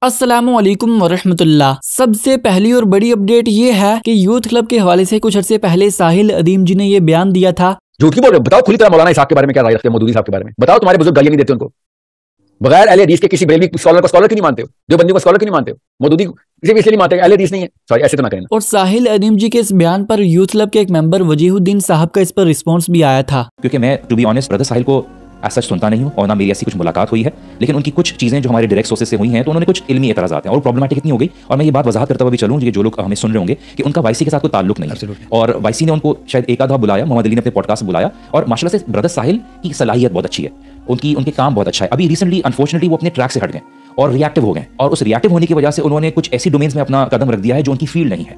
अस्सलामुअलैकुम वरहमतुल्लाह। सबसे पहली और बड़ी अपडेट ये है कि यूथ क्लब के हवाले से कुछ अर्से पहले साहिल अदीम जी ने ये बयान दिया था। झूठ की बोल रहे हो? बताओ खुली तरह मौलाना इसाक के बारे में क्या राय रखते हो, मौदूदी साहब के बारे में बताओ। तुम्हारे बुजुर्ग गालियां नहीं देते उनको? बगैर अहले हदीस के किसी बरेलवी स्कॉलर को स्कॉलर क्यों नहीं मानते हो? जो बंदी को स्कॉलर क्यों नहीं मानते हो? मौदूदी सिर्फ इसलिए नहीं मानते अहले हदीस नहीं है। सॉरी, ऐसे तो ना कहना। और साहिल अदीम जी के इस बयान पर यूथ क्लब के एक मेंबर वजीहुद्दीन साहब का इस पर रिस्पॉन्स भी आया था। क्योंकि मैं टू बी ऑनेस्ट ब्रदर साहिल को ऐसा सच सुनता नहीं हूँ और ना मेरी ऐसी कुछ मुलाकात हुई है, लेकिन उनकी कुछ चीज़ें जो हमारे डायरेक्ट सोर्सेज से हुई हैं तो उन्होंने कुछ इल्मी एतराज़ात हैं और प्रॉब्लमेटिक इतनी हो गई। और मैं ये बात वजाहत करता हुआ भी चलूँ कि जो लोग हमें सुन रहे होंगे कि उनका वाईसी के साथ कोई ताल्लुक नहीं है और वाईसी ने उनको शायद एक आधा बुलाया, मोहम्मद अली ने अपने पॉडकास्ट बुलाया और माशाल्लाह से ब्रदर साहिल की सलाहियत बहुत अच्छी है, उनके काम बहुत अच्छा है। अभी रिसेंटली अनफॉर्चुनेटली वो अपने ट्रैक से हट गए और रिएक्टिव हो गए और उस रिएक्टिव होने की वजह से उन्होंने कुछ ऐसी डोमेन्स में अपना कदम रख दिया है जो उनकी फील्ड नहीं है।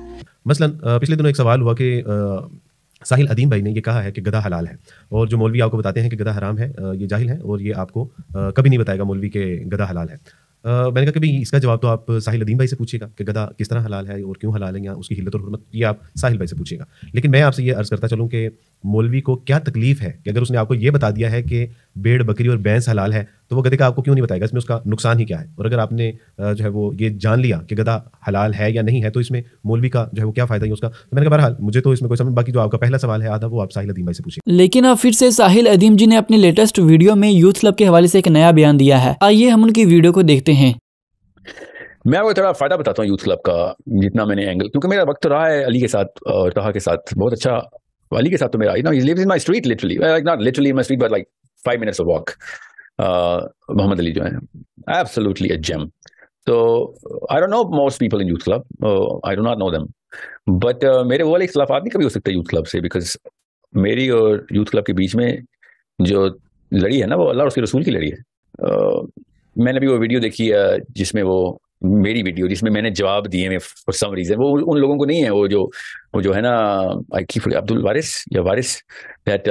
मसलन पिछले दिनों एक सवाल हुआ कि साहिल अदीम भाई ने ये कहा है कि गधा हलाल है और जो मौलवी आपको बताते हैं कि गधा हराम है, ये जाहिल है और ये आपको कभी नहीं बताएगा मौलवी के गधा हलाल है। मैंने कहा कि भाई इसका जवाब तो आप साहिल अदीम भाई से पूछिएगा कि गधा किस तरह हलाल है और क्यों हलाल है या उसकी हिल्लत और हुर्मत, ये आप साहिल भाई से पूछिएगा। लेकिन मैं आपसे ये अर्ज़ करता चलूँ कि मौलवी को क्या तकलीफ है कि अगर उसने आपको ये बता दिया है कि भेड़ बकरी और भैंस हलाल है तो वो गधे का आपको क्यों नहीं बताएगा? इसमें उसका नुकसान ही क्या है? और अगर आपने जो है वो ये जान लिया कि गधा हलाल है या नहीं है तो इसमें मौलवी का जो है वो क्या फ़ायदा है उसका? तो मैंने कहा बहरहाल मुझे तो इसमें कोई समझ, बाकी जो आपका पहला सवाल है आधा वो आप साहिल अदीम भाई से पूछिए। लेकिन अब फिर से साहिल अदीम जी ने अपने लेटेस्ट वीडियो में यूथ क्लब के हवाले से एक नया बयान दिया है। आइए हम उनकी वीडियो को देखते हैं। मैं आपको थोड़ा फायदा बताता हूँ यूथ क्लब का, जितना मैंने एंगल, क्योंकि मेरा वक्त रहा है अली के साथ और तहा के साथ बहुत अच्छा। अली के साथ तो मेरा he lives in my street literally, like not literally in my street but like 5 minutes of walk. Mohammad Ali जो है absolutely a gem. So I don't know most people in youth club, I do not know them, but मेरे वो वाले इख्तिलाफात नहीं कभी हो सकते youth club से, because मेरी और यूथ क्लब के बीच में जो लड़ी है ना वो अल्लाह और उसके रसूल की लड़ी है। मैंने भी वो वीडियो देखी है जिसमें वो मेरी वीडियो जिसमें मैंने जवाब दिए हैं फॉर सम रीजन, वो उन लोगों को नहीं है, वो जो है ना आई कीप अब्दुल वारिस या Waris that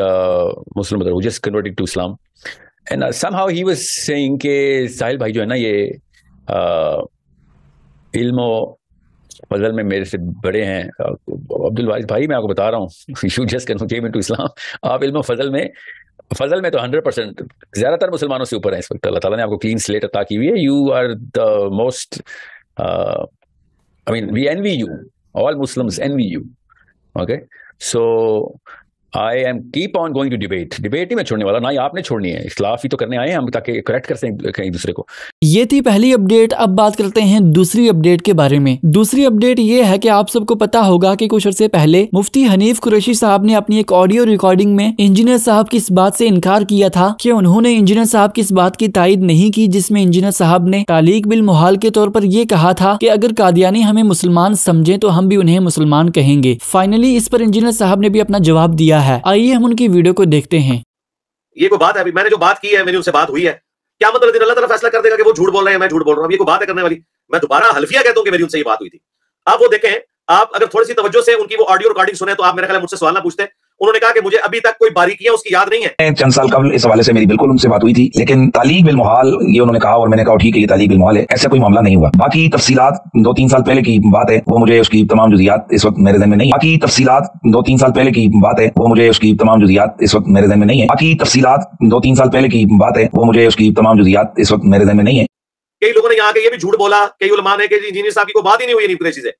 Muslim brother who just converted to Islam and somehow he was saying के साहिल भाई जो है ना ये इल्म फजल में मेरे से बड़े हैं। अब्दुल वारिस भाई मैं आपको बता रहा हूँ यू जस्ट केम इनटू इस्लाम, आप इल्म फजल में तो 100% ज्यादातर मुसलमानों से ऊपर है इस वक्त। अल्लाह ताला ने आपको क्लीन स्लेट अता की हुई है। You are the most, I mean we envy you, all Muslims envy you. Okay, so I am keep on going to debate ही मैं छोड़ने वाला, ना ही आपने छोड़नी है। इख्तिलाफ ही तो करने आए हैं हम ताकि करेक्ट कर सकें एक दूसरे को। ये थी पहली अपडेट। अब बात करते हैं दूसरी अपडेट के बारे में। दूसरी अपडेट ये है कि आप सबको पता होगा कि कुछ अर्से पहले मुफ्ती हनीफ कुरैशी साहब ने अपनी एक ऑडियो रिकॉर्डिंग में इंजीनियर साहब की इस बात से इनकार किया था कि उन्होंने इंजीनियर साहब की इस बात की तायद नहीं की जिसमें इंजीनियर साहब ने तालीक बिल मुहाल के तौर पर यह कहा था कि अगर कादियानी हमें मुसलमान समझे तो हम भी उन्हें मुसलमान कहेंगे। फाइनली इस पर इंजीनियर साहब ने भी अपना जवाब दिया है। आइए हम उनकी वीडियो को देखते हैं। ये कोई बात है? अभी मैंने जो बात की है, मेरी उनसे बात हुई है, क्या मतलब अल्लाह ताला फैसला कर देगा कि वो झूठ बोल रहे हैं मैं झूठ बोल रहा हूं? ये कोई बात है करने वाली? मैं दोबारा हल्फिया कहता हूं कि मेरी उनसे ये बात हुई थी। आप वो देखें, आप अगर थोड़ी सी तवज्जो से उनकी वो ऑडियो रिकॉर्डिंग सुने तो आप मेरे ख्याल है मुझसे सवाल ना पूछते। उन्होंने कहा कि मुझे अभी तक कोई बारीकियां उसकी याद नहीं है। चंद साल कबल इस हवाले से मेरी बिल्कुल उनसे बात हुई थी, लेकिन तालीक बिल मुहाल ये उन्होंने कहा और मैंने कहा ठीक है ये तालीक बिल मुहाल है, ऐसा कोई मामला नहीं हुआ। बाकी तफसीलात 2-3 साल पहले की बात है, वो मुझे उसकी तमाम जुज़ियात इस वक्त मेरे ज़हन में नहीं है। बाकी तफसीलात 2-3 साल पहले की बात है, वो मुझे उसकी तमाम जुज़ियात इस वक्त मेरे ज़हन में नहीं है। बाकी तफसीलात 2-3 साल पहले की बात है, वो मुझे उसकी तमाम जुज़ियात इस वक्त मेरे ज़हन में नहीं है। कई लोगों ने यहाँ के ये भी झूठ बोला, कई उलमा ने कि इंजीनियर साहब की कोई बात ही नहीं हुई कुरैशी से।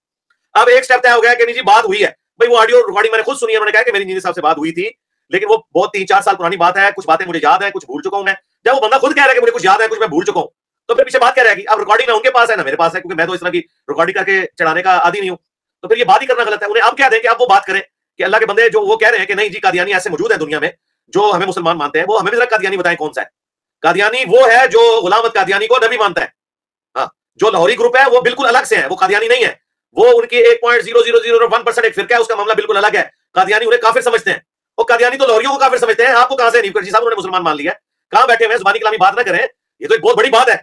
अब एक स्टेप तय हो गया कि नहीं जी बात हुई है। भाई वो ऑडियो रिकॉर्डिंग मैंने खुद सुनी है, उन्होंने कहा कि मेरी इंजीनियर साहब से बात हुई थी, लेकिन वो बहुत 3-4 साल पुरानी बात है, कुछ बातें मुझे याद है, कुछ भूल चुका हूं मैं। जब वो बंदा खुद कह रहा है कि मुझे कुछ याद है, कुछ मैं भूल चुका हूं, तो फिर पीछे बात क्या रहेगी? अब रिकॉर्डिंग ना उनके पास है ना मेरे पास है, क्योंकि मैं तो इस तरह की रिकॉर्डिंग करके चढ़ाने का आदी नहीं हूं। तो फिर ये बात ही करना गलत है। उन्हें अब क्या दें कि अब वो बात करें कि अल्लाह के बंदे जो वो कह रहे हैं कि नहीं जी कादियानी ऐसे मौजूद है दुनिया में जो हमें मुसलमान मानते हैं, वो हमें भी जरा कादियानी बताएं कौन सा है। कादियानी वो है जो गुलाम अहमद कादियानी को नबी मानता है। हाँ, जो लाहौरी ग्रुप है वो बिल्कुल अलग से है, वो कादियानी नहीं है। वो उनकी 1.0001% एक फिरका है, उसका मामला बिल्कुल अलग है। कादियानी उन्हें काफिर समझते हैं, वो कादियानी तो लाहौरियों को काफिर समझते हैं। आपको कहां से हनीफ कुरैशी साहब उन्होंने मुसलमान मान लिया? कहां बैठे हुए? जुबानी कलामी बात ना करें, ये तो एक बहुत बड़ी बात है।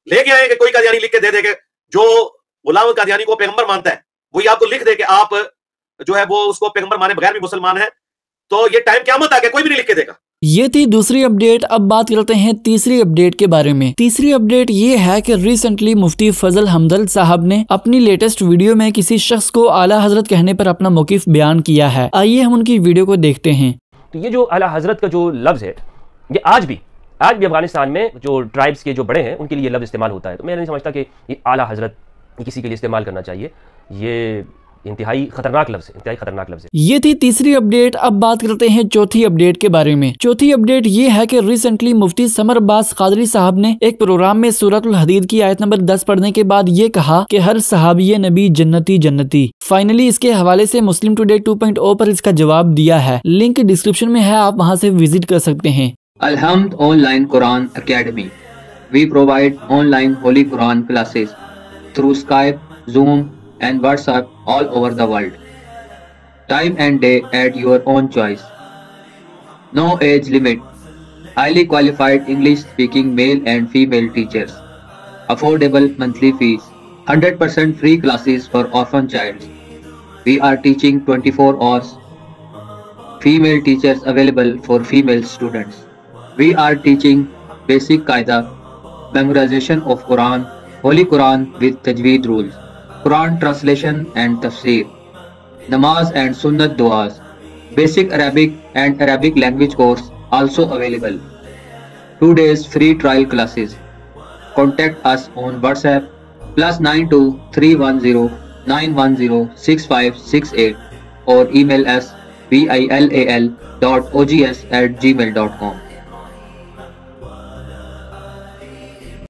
लेके आए कि कोई कादियानी लिख के दे देगा जो गुलाम कादियानी को पैगंबर मानता है, वही आपको लिख दे कि आप जो है वो उसको पैगंबर माने बगैर भी मुसलमान है। तो ये टाइम क़यामत आ गया, कोई भी नहीं लिख के देगा। ये थी दूसरी अपडेट। अब बात करते हैं तीसरी अपडेट के बारे में। तीसरी अपडेट ये है कि रिसेंटली मुफ्ती फजल हमदर्द साहब ने अपनी लेटेस्ट वीडियो में किसी शख्स को आला हजरत कहने पर अपना मौकिफ बयान किया है। आइए हम उनकी वीडियो को देखते हैं। तो ये जो आला हजरत का जो लफ्ज़ है, ये आज भी आज भी अफगानिस्तान में जो ट्राइब्स के जो बड़े हैं उनके लिए ये लफ्ज़ इस्तेमाल होता है। तो मैं नहीं समझता कि ये आला हजरत किसी के लिए इस्तेमाल करना चाहिए। ये इंतहाई खतरनाक लफ्ज़ है, इंतहाई खतरनाक लफ्ज़ है। ये थी तीसरी अपडेट। अब बात करते हैं चौथी अपडेट के बारे में। चौथी अपडेट ये है कि रिसेंटली मुफ्ती समर अब्बास कादरी साहब ने एक प्रोग्राम में सूरतुल हदीद की आयत नंबर 10 पढ़ने के बाद ये कहा कि हर सहाबी नबी जन्नती जन्नती। फाइनली इसके हवाले से मुस्लिम टुडे 2.0 पर इसका जवाब दिया है। लिंक डिस्क्रिप्शन में है, आप वहाँ से विजिट कर सकते हैं। Alhamd Online Quran Academy. We provide online Holy Quran classes through Skype, Zoom and WhatsApp all over the world. Time and day at your own choice. No age limit. Highly qualified English speaking male and female teachers. Affordable monthly fees. 100% free classes for orphan childs. We are teaching 24 hours. Female teachers available for female students. We are teaching basic qaida, memorization of Quran, Holy Quran with tajweed rules, Quran translation and tafsir, namaz and sunnat duas, basic Arabic and Arabic language course also available. 2 days free trial classes. Contact us on WhatsApp +92 310 910 6568 or email us bilal.ogs@gmail.com.